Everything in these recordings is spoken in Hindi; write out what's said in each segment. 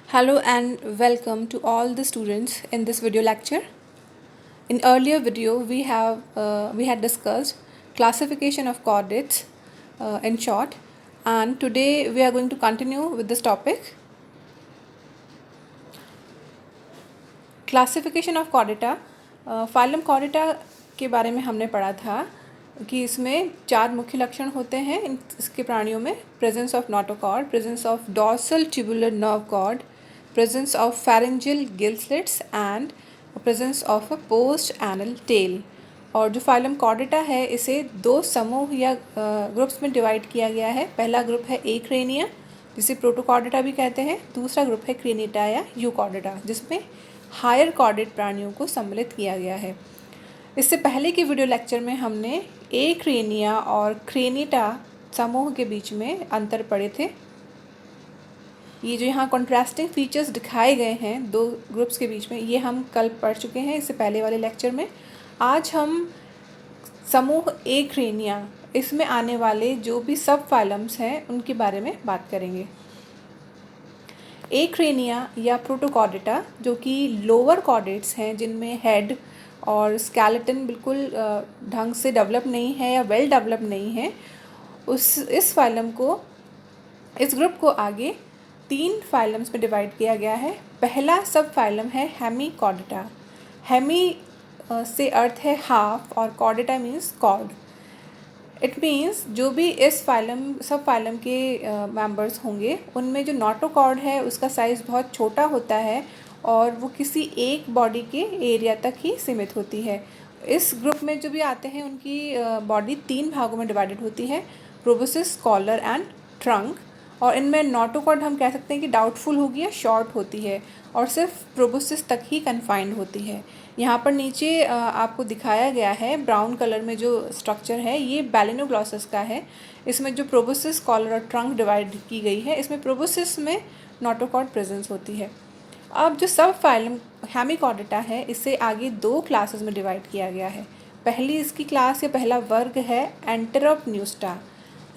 Hello and welcome to all the students in this video lecture. In earlier video, we had discussed classification of chordates in short, and today we are going to continue with this topic. Classification of Chordata phylum Chordata के बारे में हमने पढ़ा था कि इसमें चार मुख्य लक्षण होते हैं इसके प्राणियों में: presence of notochord, presence of dorsal tubular nerve cord, presence of pharyngeal gill slits and presence of a post anal tail. और जो फाइलम कॉर्डेटा है इसे दो समूह या ग्रुप्स में डिवाइड किया गया है। पहला ग्रुप है एक्रेनिया, जिसे प्रोटोकॉर्डेटा भी कहते हैं। दूसरा ग्रुप है क्रेनिटा या यूकॉर्डेटा, जिसमें हायर कॉर्डेट प्राणियों को सम्मिलित किया गया है। इससे पहले के वीडियो लेक्चर में हमने एक्रेनिया और क्रेनिटा समूह के बीच में अंतर पढ़े थे। ये जो यहाँ कॉन्ट्रास्टिंग फीचर्स दिखाए गए हैं दो ग्रुप्स के बीच में, ये हम कल पढ़ चुके हैं इससे पहले वाले लेक्चर में। आज हम समूह एक्रेनिया, इसमें आने वाले जो भी सब फाइलम्स हैं उनके बारे में बात करेंगे। एक्रेनिया या प्रोटोकॉर्डेटा, जो कि लोअर कॉर्डेट्स हैं जिनमें हेड और स्केलेटन बिल्कुल ढंग से डेवलप नहीं है या वेल डेवलप नहीं है, इस ग्रुप को आगे तीन फाइलम्स में डिवाइड किया गया है। पहला सब फाइलम है हेमीकॉर्डेटा। हेमी से अर्थ है हाफ और chordata means cord. It means जो भी इस सब फाइलम के मेंबर्स होंगे उनमें जो नोटोकॉर्ड है उसका साइज़ बहुत छोटा होता है और वो किसी एक बॉडी के एरिया तक ही सीमित होती है। इस ग्रुप में जो भी आते हैं उनकी बॉडी तीन भागों में डिवाइडेड होती है: प्रोबोसिस, कॉलर एंड ट्रंक। और इनमें नोटोकॉर्ड हम कह सकते हैं कि डाउटफुल होगी या शॉर्ट होती है और सिर्फ प्रोबोसिस तक ही कन्फाइंड होती है। यहाँ पर नीचे आपको दिखाया गया है ब्राउन कलर में जो स्ट्रक्चर है, ये बैलिनोग्लॉसस का है। इसमें जो प्रोबोसिस, कॉलर और ट्रंक डिवाइड की गई है, इसमें प्रोबोसिस में नोटोकॉर्ड प्रेजेंस होती है। अब जो सब फाइलम हेमीकॉर्डेटा है, इसे आगे दो क्लासेस में डिवाइड किया गया है। पहली इसकी क्लास या पहला वर्ग है एंटेरोपन्यूस्टा।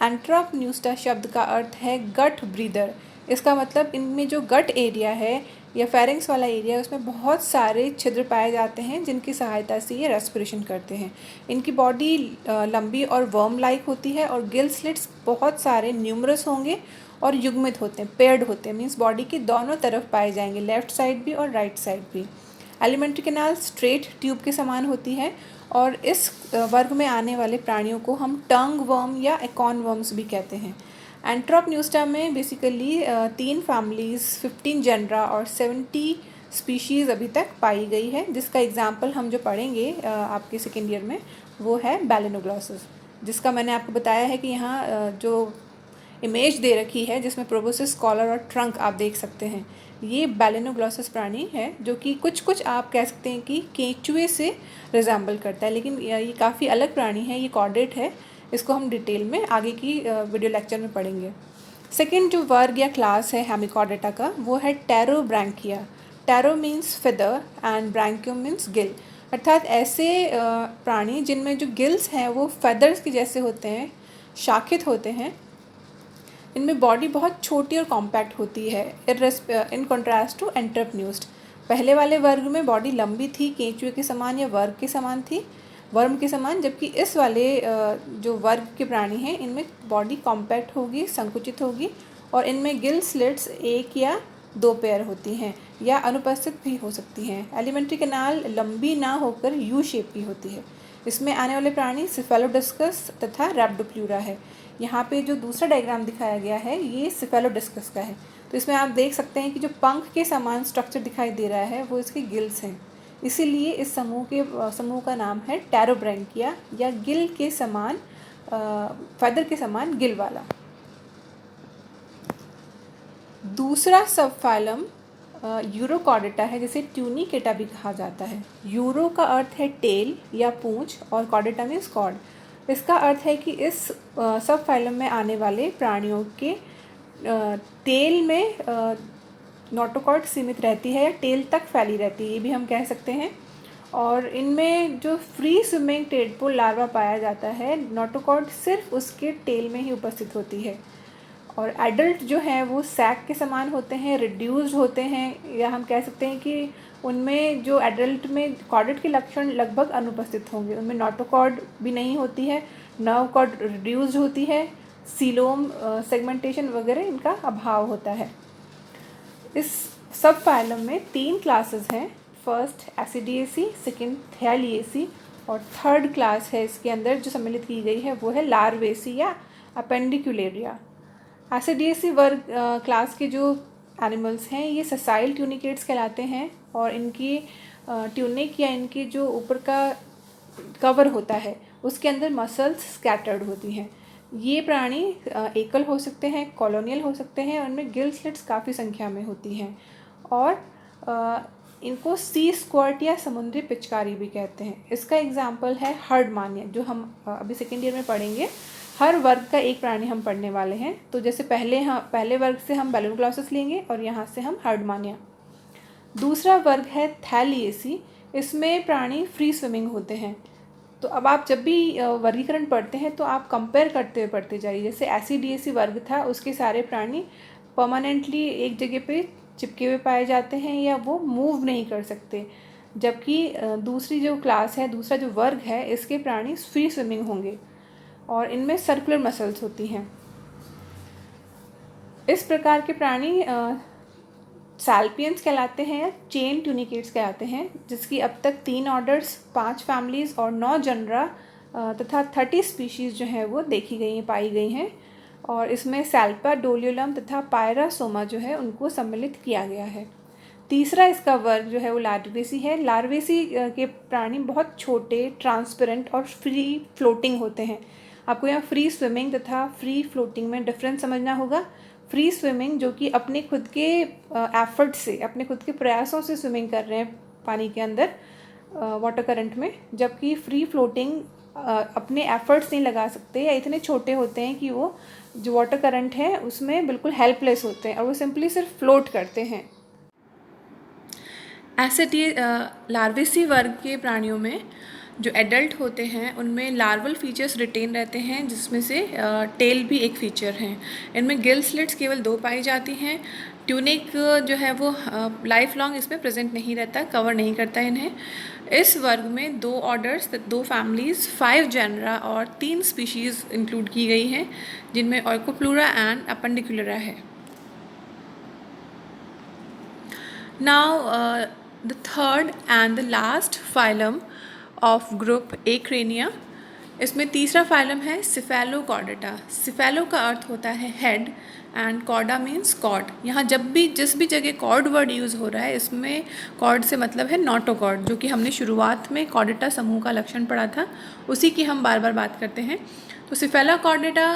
एंटेरोपन्यूस्टा शब्द का अर्थ है गट ब्रीदर। इसका मतलब इनमें जो गट एरिया है या फेरिंग्स वाला एरिया है उसमें बहुत सारे छिद्र पाए जाते हैं जिनकी सहायता से ये रेस्पिरेशन करते हैं। इनकी बॉडी लंबी और वर्म लाइक होती है और गिल स्लिट्स बहुत सारे न्यूमरस होंगे और युग्मित होते हैं, पेयर्ड होते हैं। मीन्स बॉडी के दोनों तरफ पाए जाएंगे, लेफ्ट साइड भी और राइट साइड भी। एलिमेंट्री कैनाल स्ट्रेट ट्यूब के समान होती है और इस वर्ग में आने वाले प्राणियों को हम टंग वर्म या एकॉन वर्म्स भी कहते हैं। एंटेरोपन्यूस्टा में बेसिकली 3 फैमिलीज़, 15 जेनरा और 70 स्पीशीज़ अभी तक पाई गई है, जिसका एग्जाम्पल हम जो पढ़ेंगे आपके सेकेंड ईयर में वो है बैलिनोग्लॉसस, जिसका मैंने आपको बताया है कि यहाँ जो इमेज दे रखी है जिसमें प्रोबोसिस, कॉलर और ट्रंक आप देख सकते हैं, ये बैलिनोग्लॉसस प्राणी है जो कि कुछ आप कह सकते हैं कि केंचुए से रिजेंबल करता है, लेकिन ये काफ़ी अलग प्राणी है। ये कॉर्डेट है, इसको हम डिटेल में आगे की वीडियो लेक्चर में पढ़ेंगे। सेकेंड जो वर्ग या क्लास है हेमीकॉर्डेटा का, वो है pterobranchia. Ptero means feather and branchium means gill, अर्थात ऐसे प्राणी जिनमें जो गिल्स हैं वो फेदर्स के जैसे होते हैं, शाखित होते हैं। इनमें बॉडी बहुत छोटी और कॉम्पैक्ट होती है इन कॉन्ट्रास्ट टू एंटेरोपन्यूस्ट। पहले वाले वर्ग में बॉडी लंबी थी, केंचुए के समान या वर्म के समान, जबकि इस वाले जो वर्ग के प्राणी हैं इनमें बॉडी कॉम्पैक्ट होगी, संकुचित होगी और इनमें गिल स्लिट्स 1 या 2 पेयर होती हैं या अनुपस्थित भी हो सकती हैं। एलिमेंट्री कैनाल लंबी ना होकर यू शेप की होती है। इसमें आने वाले प्राणी सिफेलोडिस्कस तथा रैप्डोप्लूरा है। यहाँ पे जो दूसरा डायग्राम दिखाया गया है ये सिफेलोडिस्कस का है। तो इसमें आप देख सकते हैं कि जो पंख के समान स्ट्रक्चर दिखाई दे रहा है वो इसके गिल्स हैं, इसीलिए इस समूह का नाम है टेरोब्रैंकिया या गिल के समान, फेदर के समान गिल वाला। दूसरा सब फाइलम यूरोकॉर्डेटा है, जिसे ट्यूनिकेटा भी कहा जाता है। यूरो का अर्थ है टेल या पूंछ और कॉर्डेटा मीन्स कॉर्ड। इसका अर्थ है कि इस सब फाइलम में आने वाले प्राणियों के टेल में नोटोकॉर्ड सीमित रहती है या टेल तक फैली रहती है, ये भी हम कह सकते हैं। और इनमें जो फ्री स्विमिंग टेडपोल लार्वा पाया जाता है, नोटोकॉर्ड सिर्फ उसके टेल में ही उपस्थित होती है और एडल्ट जो हैं वो सैक के समान होते हैं, रिड्यूस्ड होते हैं, या हम कह सकते हैं कि उनमें जो एडल्ट में कॉर्डेट के लक्षण लगभग अनुपस्थित होंगे। उनमें नोटोकॉर्ड भी नहीं होती है, नर्व कॉर्ड रिड्यूस्ड होती है, सीलोम सेगमेंटेशन वगैरह इनका अभाव होता है। इस सब फाइलम में 3 क्लासेस हैं। फर्स्ट एसिडिएसी, सेकंड थैलिएसी और थर्ड क्लास है इसके अंदर जो सम्मिलित की गई है वो है लार्वेसी या अपेंडिकुलेरिया। एसिडिएसी वर्ग क्लास के जो एनिमल्स हैं ये ससाइल ट्यूनिकेट्स कहलाते हैं और इनकी ट्यूनिक या इनकी जो ऊपर का कवर होता है उसके अंदर मसल्स स्कैटर्ड होती हैं। ये प्राणी एकल हो सकते हैं, कॉलोनियल हो सकते हैं, उनमें गिल स्लिट्स काफ़ी संख्या में होती हैं और इनको सी स्क्वर्ट या समुद्री पिचकारी भी कहते हैं। इसका एग्जाम्पल है हर्डमानिया जो हम अभी सेकेंड ईयर में पढ़ेंगे। हर वर्ग का एक प्राणी हम पढ़ने वाले हैं। तो जैसे पहले वर्ग से हम बेलुनक्लॉसस लेंगे और यहाँ से हम हर्डमानिया। दूसरा वर्ग है थैलिएसी, इसमें प्राणी फ्री स्विमिंग होते हैं। तो अब आप जब भी वर्गीकरण पढ़ते हैं तो आप कंपेयर करते हुए पढ़ते जाइए। जैसे एसिडिएसी वर्ग था उसके सारे प्राणी परमानेंटली एक जगह पे चिपके हुए पाए जाते हैं या वो मूव नहीं कर सकते, जबकि दूसरी जो क्लास है, दूसरा जो वर्ग है, इसके प्राणी फ्री स्विमिंग होंगे और इनमें सर्कुलर मसल्स होती हैं। इस प्रकार के प्राणी सैल्पियंस कहलाते हैं या चेन ट्यूनिकेट्स कहलाते हैं, जिसकी अब तक 3 ऑर्डर्स, 5 फैमिलीज़ और 9 जनरा तथा 30 स्पीशीज़ जो हैं वो देखी गई हैं, पाई गई हैं। और इसमें सैल्पा, डोलियोलम तथा पायरासोमा जो है उनको सम्मिलित किया गया है। तीसरा इसका वर्ग जो है वो लार्वेसी है। लार्वेसी के प्राणी बहुत छोटे, ट्रांसपेरेंट और फ्री फ्लोटिंग होते हैं। आपको यहाँ फ्री स्विमिंग तथा फ्री फ्लोटिंग में डिफरेंस समझना होगा। फ्री स्विमिंग जो कि अपने खुद के एफर्ट से, अपने खुद के प्रयासों से स्विमिंग कर रहे हैं पानी के अंदर वाटर करंट में, जबकि फ्री फ्लोटिंग अपने एफर्ट्स नहीं लगा सकते या इतने छोटे होते हैं कि वो जो वाटर करंट है उसमें बिल्कुल हेल्पलेस होते हैं और वो सिंपली सिर्फ फ्लोट करते हैं। लार्वेसी वर्ग के प्राणियों में जो एडल्ट होते हैं उनमें लार्वल फीचर्स रिटेन रहते हैं, जिसमें से टेल भी एक फीचर है। इनमें गिल स्लिट्स केवल 2 पाई जाती हैं। ट्यूनिक जो है वो लाइफ लॉन्ग इसमें प्रेजेंट नहीं रहता, कवर नहीं करता इन्हें। इस वर्ग में 2 ऑर्डर्स, 2 फैमिलीज़, 5 जेनरा और 3 स्पीशीज़ इंक्लूड की गई हैं, जिनमें ऑर्कोप्लूरा एंड अपेंडिकुलरा है। Now the third and the last phylum of group acrania. इसमें तीसरा फाइलम है सिफेलोकॉर्डेटा। सिफेलो का अर्थ होता है head and chorda means cord. यहाँ जब भी जिस भी जगह कॉर्ड वर्ड यूज़ हो रहा है इसमें कॉर्ड से मतलब है नोटोकॉर्ड, जो कि हमने शुरुआत में कॉर्डेटा समूह का लक्षण पढ़ा था, उसी की हम बार बार बात करते हैं। तो सिफेलोकॉर्डेटा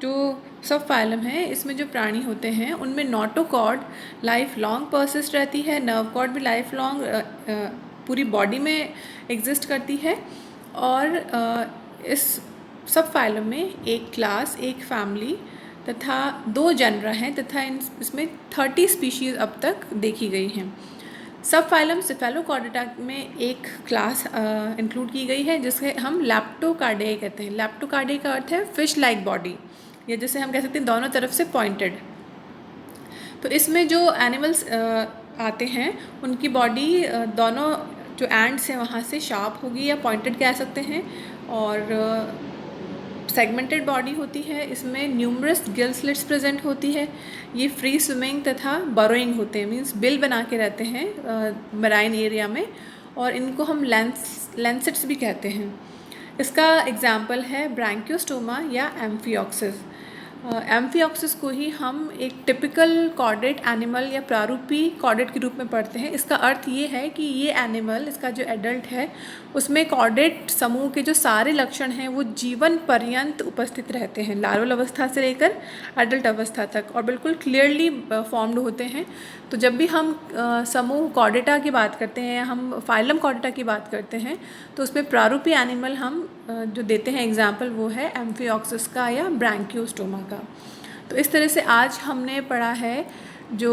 जो सब फाइलम है इसमें जो प्राणी होते हैं उनमें नोटोकॉर्ड लाइफ लॉन्ग पर्सिस्ट रहती है, नर्व कॉर्ड भी लाइफ लॉन्ग पूरी बॉडी में एग्जिस्ट करती है। और इस सब फाइलम में एक क्लास, एक फैमिली तथा 2 जनरा हैं तथा इसमें 30 स्पीशीज़ अब तक देखी गई हैं। सब फाइलम सिफेलोकॉर्डेटा में एक क्लास इंक्लूड की गई है जिसे हम लैप्टोकार्डिया कहते हैं। लैप्टोकार्डिया का अर्थ है फिश लाइक बॉडी, या जैसे हम कह सकते हैं दोनों तरफ से पॉइंटेड। तो इसमें जो एनिमल्स आते हैं उनकी बॉडी दोनों जो एंड्स हैं वहाँ से शार्प होगी या पॉइंटेड कह सकते हैं, और सेगमेंटेड बॉडी होती है। इसमें न्यूमरस गिल स्लिट्स प्रेजेंट होती है। ये फ्री स्विमिंग तथा बरोइंग होते हैं, मीन्स बिल बना के रहते हैं मराइन एरिया में, और इनको हम लैंसेट्स भी कहते हैं। इसका एग्जाम्पल है ब्रैंकियोस्टोमा या एम्फियोक्सिस। एम्फियोक्सिस को ही हम एक टिपिकल कॉर्डेट एनिमल या प्रारूपी कॉर्डेट के रूप में पढ़ते हैं। इसका अर्थ ये है कि ये एनिमल, इसका जो एडल्ट है उसमें कॉर्डेट समूह के जो सारे लक्षण हैं वो जीवन पर्यंत उपस्थित रहते हैं, लार्वल अवस्था से लेकर एडल्ट अवस्था तक, और बिल्कुल क्लियरली फॉर्म्ड होते हैं। तो जब भी हम समूह कॉर्डेटा की बात करते हैं या हम फाइलम कॉर्डेटा की बात करते हैं तो उसमें प्रारूपी एनिमल हम जो देते हैं एग्जाम्पल वो है एम्फियोक्सिस का या ब्रैंकियोस्टोमा का। तो इस तरह से आज हमने पढ़ा है जो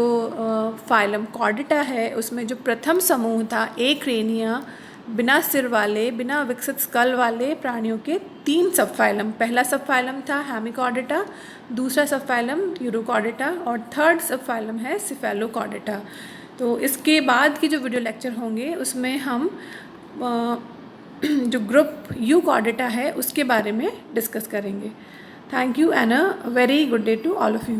फाइलम कॉर्डेटा है उसमें जो प्रथम समूह था एक्रेनिया, बिना सिर वाले, बिना विकसित स्कल वाले प्राणियों के 3 सब फाइलम। पहला सब फाइलम था हेमिकॉर्डेटा, दूसरा सब फाइलम यूरोकॉर्डेटा और थर्ड सब फाइलम है सिफेलोकॉर्डेटा। तो इसके बाद की जो वीडियो लेक्चर होंगे उसमें हम जो ग्रुप यूकॉर्डेटा है उसके बारे में डिस्कस करेंगे। Thank you and a very good day to all of you.